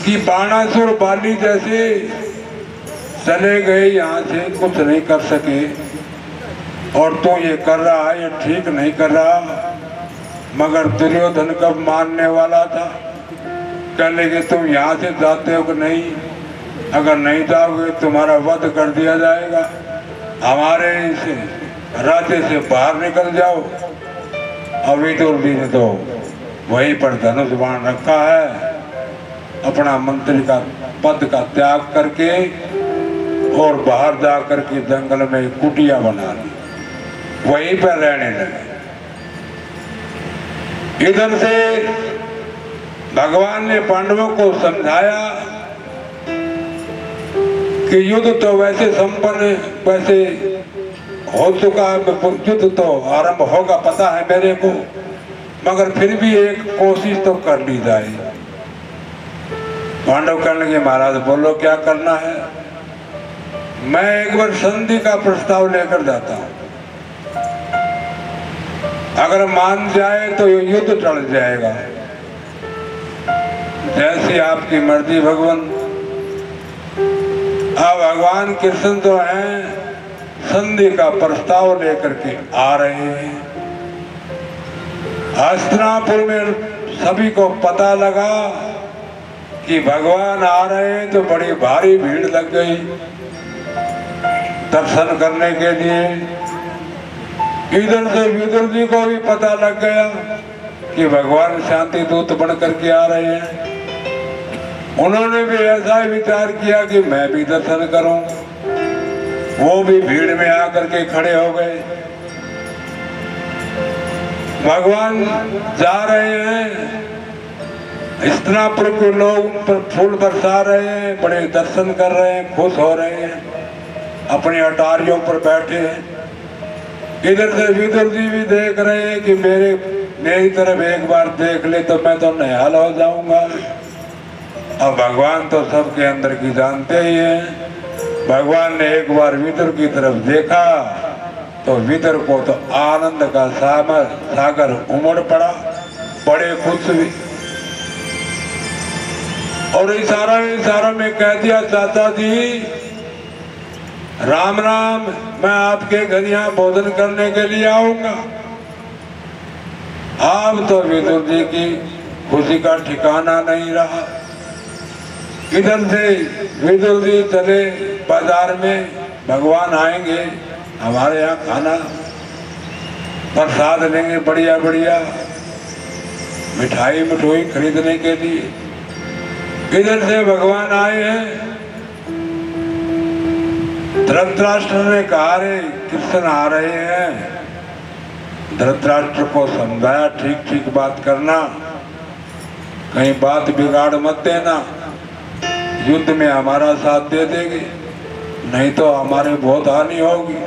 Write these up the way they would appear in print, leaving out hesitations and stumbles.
कि बाणासुर बाली जैसे चले गए यहाँ से, कुछ नहीं कर सके, और तो ये कर रहा है, ये ठीक नहीं कर रहा। मगर दुर्योधन कब मानने वाला था, कहने कि तुम यहाँ से जाते हो कि नहीं, अगर नहीं जाओगे तुम्हारा वध कर दिया जाएगा, हमारे इस राज्य से बाहर निकल जाओ। विदुर जी ने तो वहीं पर धनुष बाण रखा है, अपना मंत्री का पद का त्याग करके और बाहर जा करके जंगल में कुटिया बना ली, वहीं पर रहने लगे। इधर से भगवान ने पांडवों को समझाया कि युद्ध तो वैसे संपन्न, वैसे हो चुका, युद्ध तो आरंभ होगा पता है मेरे को, मगर फिर भी एक कोशिश तो कर ली जाए। पांडव कहने लगे महाराज बोलो क्या करना है। मैं एक बार संधि का प्रस्ताव लेकर जाता हूं, अगर मान जाए तो ये युद्ध टल जाएगा। जैसी आपकी मर्जी भगवान। अब भगवान कृष्ण तो हैं संधि का प्रस्ताव लेकर के आ रहे हैं। हस्तिनापुर में सभी को पता लगा कि भगवान आ रहे हैं, तो बड़ी भारी भीड़ लग गई दर्शन करने के लिए। इधर से विदुर जी को भी पता लग गया कि भगवान शांति दूत बन करके आ रहे हैं। उन्होंने भी ऐसा ही विचार किया कि मैं भी दर्शन करूं। वो भी भीड़ में आकर के खड़े हो गए। भगवान जा रहे हैं, हस्तिनापुर के लोग उन पर फूल बरसा रहे हैं, बड़े दर्शन कर रहे हैं, खुश हो रहे हैं, अपनी अटारियों पर बैठे हैं। इधर से विदुर जी भी देख रहे हैं कि मेरी तरफ एक बार देख ले तो मैं तो निहाल हो जाऊंगा। अब भगवान तो सबके अंदर की जानते ही हैं। भगवान ने एक बार विदुर की तरफ देखा तो विदुर को तो आनंद का सागर उमड़ पड़ा, बड़े खुश हुए और इशारा में कह दिया चाचा जी राम राम, मैं आपके घर यहाँ भोजन करने के लिए आऊंगा। अब तो विदुर जी की खुशी का ठिकाना नहीं रहा। इधर से विदुर जी चले बाजार में, भगवान आएंगे हमारे यहाँ खाना प्रसाद लेंगे, बढ़िया बढ़िया मिठाई खरीदने के लिए। इधर से भगवान आए हैं। धृतराष्ट्र ने कहा रे कृष्ण आ रहे हैं। धृतराष्ट्र को समझाया ठीक ठीक बात करना, कहीं बात बिगाड़ मत देना, युद्ध में हमारा साथ दे देंगे, नहीं तो हमारे बहुत हानि होगी।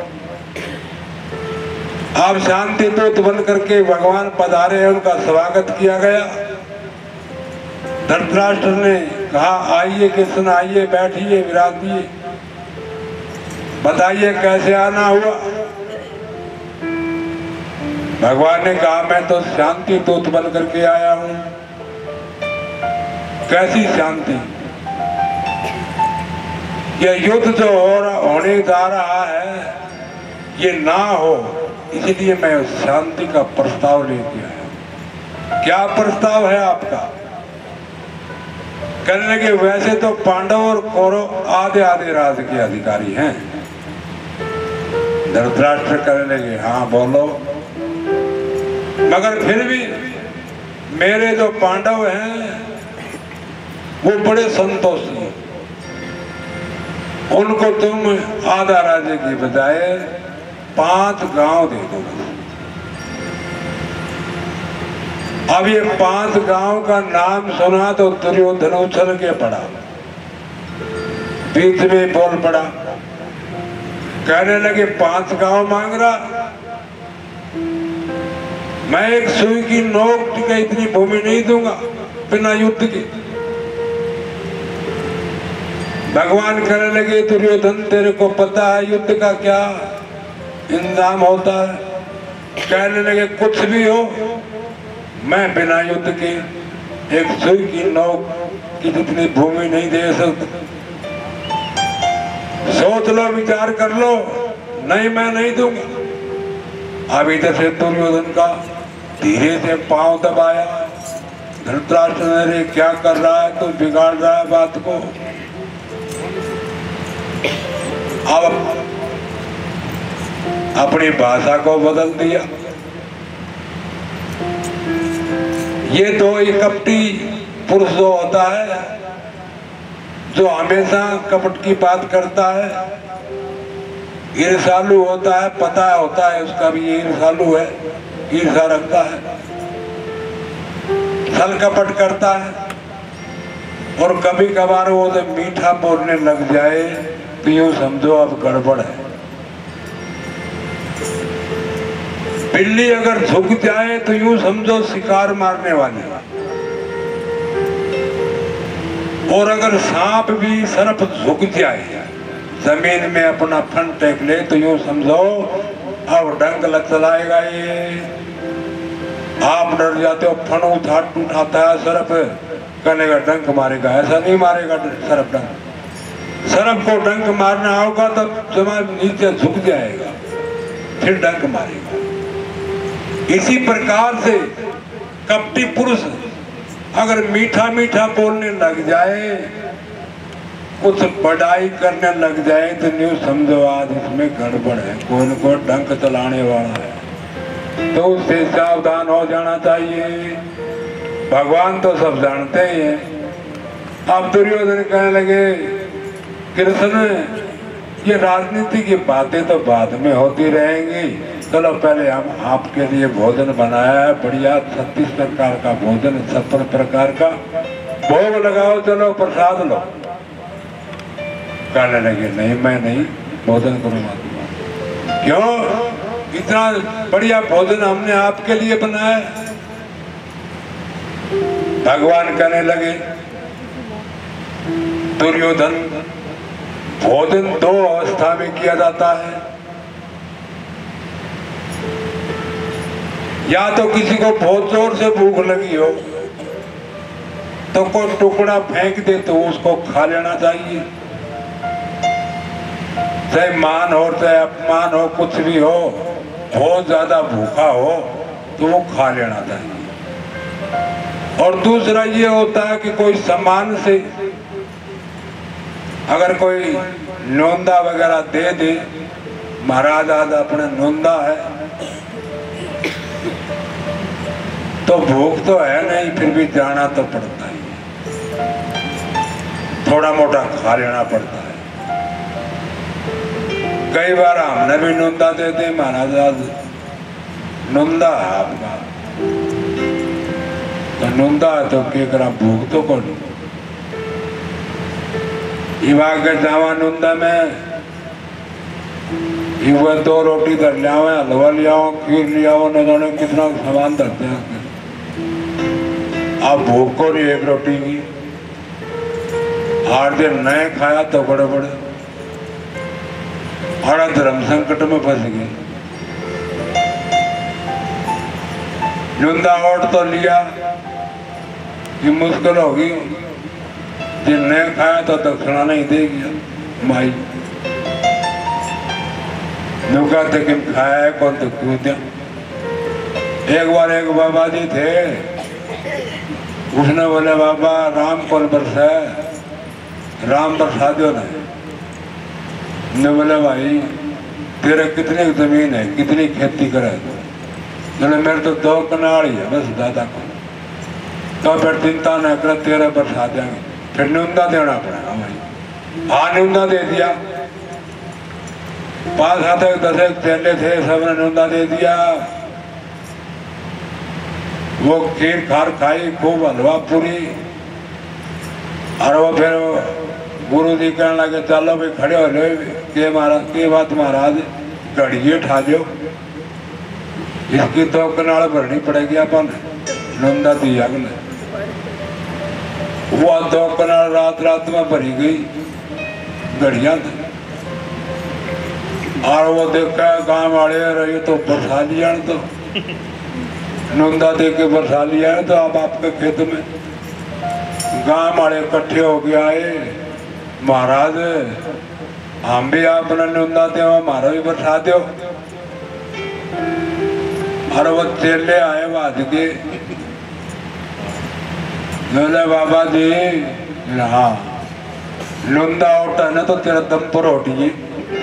अब शांति दूत बन करके भगवान पधारे, उनका स्वागत किया गया। धृतराष्ट्र ने कहा आइए कृष्ण आइए, बैठिए विराजिए, बताइए कैसे आना हुआ। भगवान ने कहा मैं तो शांति दूत बन करके आया हूं। कैसी शांति? यह युद्ध जो होने जा रहा है ये ना हो, इसलिए मैं शांति का प्रस्ताव लेके आया। क्या प्रस्ताव है आपका? कहने लगे वैसे तो पांडव और कौरव आधे आधे राज के अधिकारी हैं। धृतराष्ट्र कहने लगे हाँ बोलो, मगर फिर भी मेरे जो पांडव हैं वो बड़े संतोषी हैं, उनको तुम आधा राज्य की बजाय 5 गांव दे दो। अब ये 5 गांव का नाम सुना तो दुर्योधन उछल के पड़ा, बीच में बोल पड़ा, कहने लगे 5 गांव मांग रहा, मैं एक सुई की नोक के इतनी भूमि नहीं दूंगा बिना युद्ध के। भगवान कहने लगे दुर्योधन तेरे को पता है युद्ध का क्या इंतजाम होता है? कहने लगे कुछ भी हो, मैं बिना युद्ध के एक सुई की नोक की जितनी भूमि नहीं दे सकते। सोच लो, विचार कर लो, नहीं मैं नहीं दूंगा। अब इधर से दुर्योधन का धीरे से पांव दबाया। धृतराष्ट्र ने, रे क्या कर रहा है, तू बिगाड़ रहा है बात को। अब अपनी भाषा को बदल दिया। ये तो एक कपटी पुरुष जो होता है, जो हमेशा कपट की बात करता है, ईर्ष्यालु होता है, पता होता है उसका भी ये ईर्ष्यालु है, ईर्ष्या रखता है, छल कपट करता है। और कभी कभार वो तो मीठा बोलने लग जाए तो यूं समझो अब गड़बड़ है। बिल्ली अगर झुक जाए तो यूं समझो शिकार मारने वाली। और अगर सांप भी सिर्फ झुक जाए, जमीन में अपना फन टेक ले, तो यूं समझो अब डंक चलाएगा ये। आप डर जाते हो, फन उठाता है सिर्फ, कहेगा डंक मारेगा। ऐसा नहीं मारेगा सिर्फ डंक। सिर्फ को डंक मारना होगा तो जमीन नीचे झुक जाएगा, फिर डंक मारेगा। इसी प्रकार से कपटी पुरुष अगर मीठा मीठा बोलने लग जाए, कुछ बड़ाई करने लग जाए, तो न्यू समझो आज इसमें गड़बड़ है, कोई न कोई डंक चलाने वाला है। तो उससे सावधान हो जाना चाहिए। भगवान तो सब जानते ही हैं। अब दुर्योधन कहने लगे, कृष्ण ये राजनीति की बातें तो बाद में होती रहेंगी, चलो पहले हम आपके लिए भोजन बनाया है, बढ़िया 36 प्रकार का भोजन, 56 प्रकार का भोग लगाओ, चलो प्रसाद लो। कहने लगे, नहीं मैं नहीं भोजन करूंगा। क्यों? इतना बढ़िया भोजन हमने आपके लिए बनाया। भगवान कहने लगे, दुर्योधन भोजन 2 अवस्था में किया जाता है। या तो किसी को बहुत जोर से भूख लगी हो तो कोई टुकड़ा फेंक दे तो उसको खा लेना चाहिए। चाहे मान हो चाहे अपमान हो, कुछ भी हो, बहुत ज्यादा भूखा हो तो वो खा लेना चाहिए। और दूसरा ये होता है कि कोई सामान से अगर कोई नोंदा वगैरह दे दे, महाराज आज अपने नोंदा है, तो भूख तो है नहीं, फिर भी जाना तो पड़ता ही है, थोड़ा मोटा खा लेना पड़ता है। कई बार हमने भी नोंदा दे दी, महाराज आज नोंदा है आपका, तो नोंदा है तो क्या करा, भूख तो कौन के जावा नोंदा में युवा 2 रोटी धर लियाओ, हलवा लियाओ, खीर लियाओ, न जाने कितना सामान धरते हैं। अब भूख को नहीं 1 रोटी की, 8 दिन नहीं खाया तो बड़े बड़े बड़ा धर्म संकट में फंस गए। नोंदा ओट तो लिया कि मुश्किल होगी, जिन नहीं खाया तो दक्षिणा नहीं देगी माई। नुका थे कि खाया है कौन तो क्यों दिया। एक बार एक बाबा जी थे, उसने बोले बाबा राम कौन बरसा है, राम बरसा दो ने बोले भाई तेरे कितनी जमीन है, कितनी खेती करे, बोले मेरे तो 2 कनाल ही है बस, दादा को। तो फिर चिंता न कर, तेरे बरसा देंगे। फिर न्यूनता देना पड़ेगा भाई। हाँ न्यूनता दे दिया, 5 हाथ 10 चेले थे, सबने न्यूनता दे दिया। वो खीर खार खाई, खूब हलवा पूरी। और वो फिर गुरु जी कहने लगे, चलो भाई खड़े हो लो, के महाराज के बात महाराज घड़िए ठा दो, इसकी 2 कनाल भरनी पड़ेगी अपन। न्यूनता दी अगले वो 2 कनाल रात में भरी गई घड़िया। और वो देखा गांव वाले रहे तो बरसा लिया, तो नोंदा दे के बरसा लिया है, तो अब आपके खेत में गांव वाले इकट्ठे हो गया है, महाराज हम भी अपना निंदा दो, हमारा भी बरसा दो। और वो चेले आए बाद के, बोले बाबा जी हाँ लुंदा उठा ना तो तेरा दम पर उठी,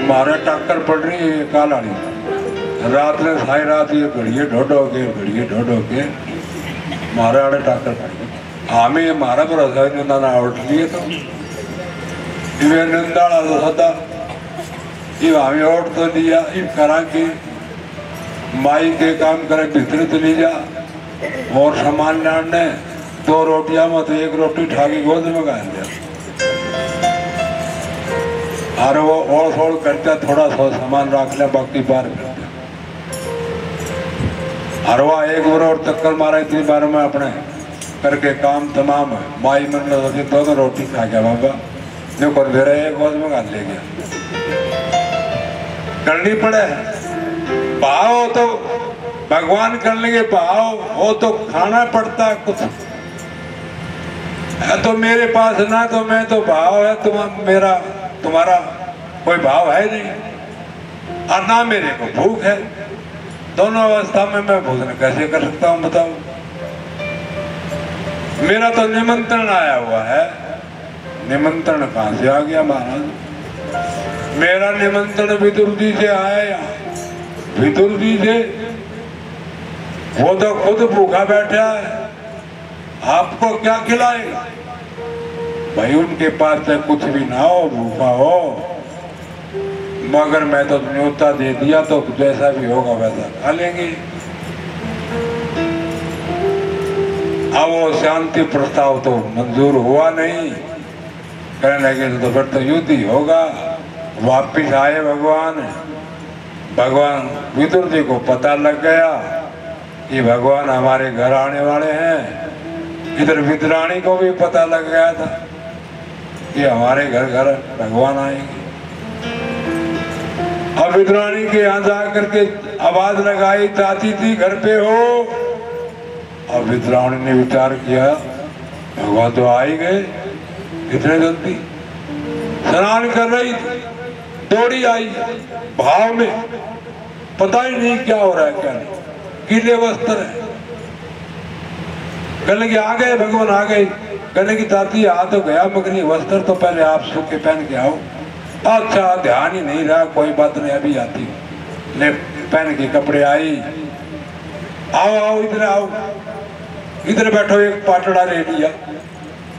मारे टक्कर पड़ रही है काल आड़ी। रात में सारी रात ये घड़िए ढोडो के मारे आड़े टक्कर पड़ गई। हमें मारा भरोसा निंदा ना उठ लिए तो इवे निंदा सदा ये हमें उठ तो लिया, ये करा कि माई के काम करे भीतर चली जा और सामान लाने 2 रोटियां में तो 1 रोटी ठाकी गोद में गा लिया। और वो ओढ़ फोड़ करते थोड़ा सा सामान रख ले बाकी बार करते। और वो एक बार और चक्कर मारा इतनी बार में अपने करके काम तमाम है। माई मन लगे 2 रोटी खा गया बाबा, देखो मेरा 1 गोद में गा ले गया। करनी पड़े भाव तो भगवान करने के भाव वो तो खाना पड़ता कुछ है। तो मेरे पास ना तो मैं तो भाव है तुम्हारा कोई भाव है नहीं, और ना मेरे को भूख है। दोनों अवस्था में मैं भोजन कैसे कर सकता हूँ बताओ। मेरा तो निमंत्रण आया हुआ है, निमंत्रण कहां से आ गया महाराज? मेरा निमंत्रण विदुर जी से आया, विदुर जी से। वो तो खुद भूखा बैठा है, आपको क्या खिलाएगा? भाई उनके पास चाहे कुछ भी ना हो, भूखा हो, मगर मैं तो न्योता दे दिया तो जैसा भी होगा वैसा खा लेंगे। अब वो शांति प्रस्ताव तो मंजूर हुआ नहीं, कहने लगे तो फिर तो युद्ध ही होगा। वापिस आए भगवान विदुर जी को पता लग गया कि भगवान हमारे घर आने वाले हैं। इधर विदुरानी को भी पता लग गया था कि हमारे घर भगवान आएंगे। अब विदुरानी के यहाँ जा करके आवाज लगाई, चाची थी घर पे हो? अब विदुरानी ने विचार किया भगवान तो आ ही गए, इतने जल्दी। स्नान कर रही थी, दौड़ी आई भाव में, पता ही नहीं क्या हो रहा है क्या नहीं, गीले वस्त्र है। कहने की आ गए भगवान आ गए। कहने की चाची आ तो गया मगर ये वस्त्र तो पहले आप सूखे पहन के आओ। अच्छा ध्यान ही नहीं रहा, कोई बात नहीं अभी आती हूँ। ले पहन के कपड़े आई, आओ आओ इधर आओ, इधर बैठो, एक पाटड़ा ले लिया।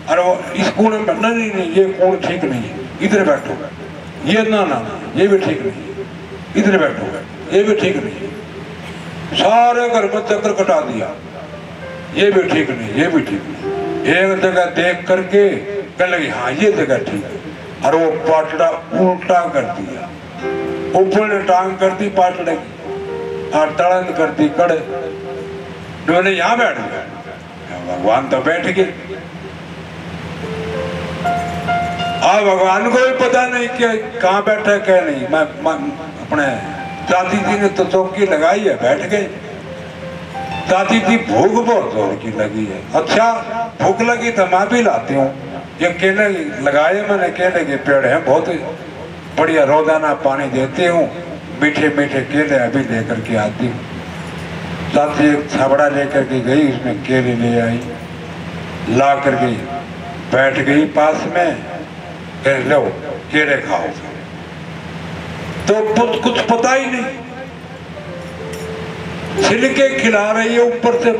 अरे वो इस कोण में बैठना नहीं, ये कोण ठीक नहीं है, इधर बैठो। ये ना ये भी ठीक नहीं, इधर बैठो, ये भी ठीक नहीं। सारे घर में चक्कर कटा दिया, ये भी ठीक नहीं, ये भी ठीक नहीं। एक जगह देख करके कहने लगी हाँ ये जगह ठीक है, और वो पाटड़ा उल्टा कर दिया, ऊपर ने टांग कर दी पाटड़े की और तड़न कर दी कड़े। दोनों यहाँ बैठ गए, भगवान तो बैठ गए। अब भगवान को भी पता नहीं कि कहाँ बैठा है क्या नहीं। मैं अपने चाची जी ने तो चौकी लगाई है, बैठ गए। चाची जी भूख बहुत जोर की लगी है। अच्छा भूख लगी तो मैं भी लाती हूँ, ये केले लगाए मैंने, केले के पेड़ हैं बहुत बढ़िया, रोजाना पानी देती हूँ, मीठे मीठे केले अभी लेकर के आती हूँ। चाची एक छबड़ा लेकर के गई, उसमें केले ले आई, ला कर गई, बैठ गई पास में, कह लो केले खाओ। तो कुछ पता ही नहीं, छिलके खिला रही है, ऊपर से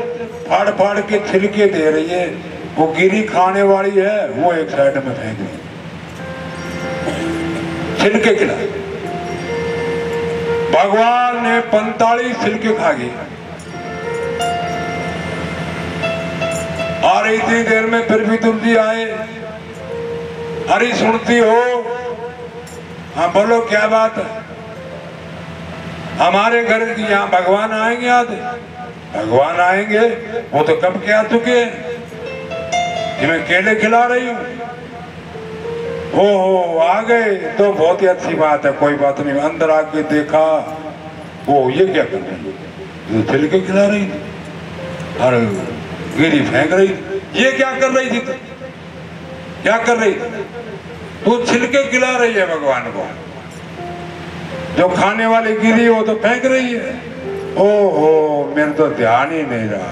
फाड़ फाड़ के छिलके दे रही है। वो गिरी खाने वाली है, वो एक साइड में फेंक दी, छिलके खिला। भगवान ने 45 छिलके खा गए। और इतनी देर में फिर भी तुलसी आए, अरे सुनती हो? हाँ बोलो क्या बात है? हमारे घर यहाँ भगवान आएंगे आज? भगवान आएंगे, वो तो कब के आ चुके हैं, ये मैं केले खिला रही हूँ। हो आ गए तो बहुत ही अच्छी बात है, कोई बात नहीं। अंदर आके देखा, वो ये क्या कर रही है? छिलके खिला रही थी और गिरी फेंक रही थी। ये क्या कर रही थी? क्या कर रही थी? तू छिलके खिला रही है भगवान को, जो खाने वाली गिरी वो तो फेंक रही है। ओहो, मेरे तो ध्यान ही नहीं रहा।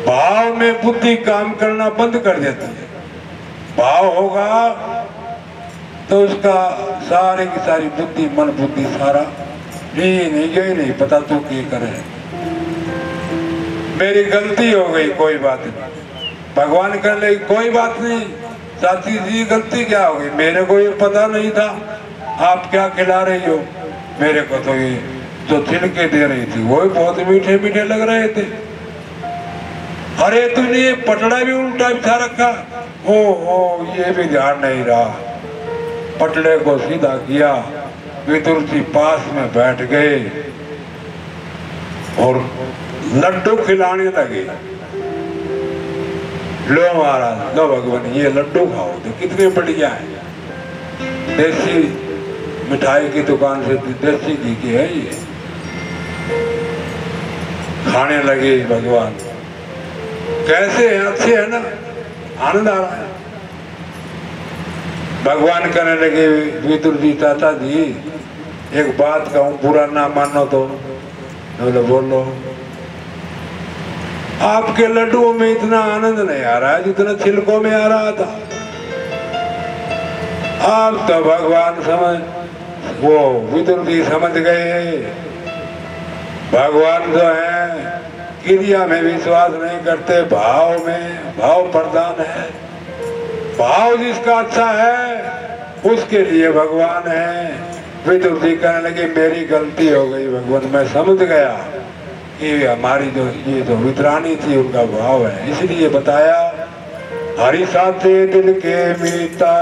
भाव में बुद्धि काम करना बंद कर देती है। भाव होगा तो उसका सारी की सारी बुद्धि, मन बुद्धि सारा नहीं गई, नहीं पता तू क्या करे। मेरी गलती हो गई, कोई बात नहीं। भगवान कर ले, कोई बात नहीं। साथी जी गलती क्या हो गई, मेरे को ये पता नहीं था आप क्या खिला रही हो। मेरे को तो ये जो छिलके दे रही थी वो भी बहुत मीठे मीठे लग रहे थे। अरे तूने ये पटड़ा भी उल्टा बिछा रखा। ओ ये भी ध्यान नहीं रहा। पटड़े को सीधा किया, विदुर जी पास में बैठ गए और लड्डू खिलाने लगे। लो महाराज, लो भगवान, ये लड्डू खाओ तो कितने बढ़िया है। देसी मिठाई की दुकान से देसी घी की है ये। खाने लगे भगवान। कैसे हैं? अच्छे है ना? आनंद आ रहा है। भगवान कहने लगे, विदुर जी चाचा जी एक बात कहूं, बुरा ना मानो तो। बोलो बोलो। आपके लड्डुओं में इतना आनंद नहीं आ रहा है जितना छिलकों में आ रहा था। आप तो भगवान समझ, वो विदुर जी समझ गए भगवान जो है क्रिया में विश्वास नहीं करते, भाव में भाव प्रधान है। भाव जिसका अच्छा है उसके लिए भगवान है। विदुर जी कहने लगे मेरी गलती हो गई भगवान, मैं समझ गया कि हमारी जो ये जो वितरानी थी उनका भाव है, इसलिए बताया। हरि साथे दिल के मीता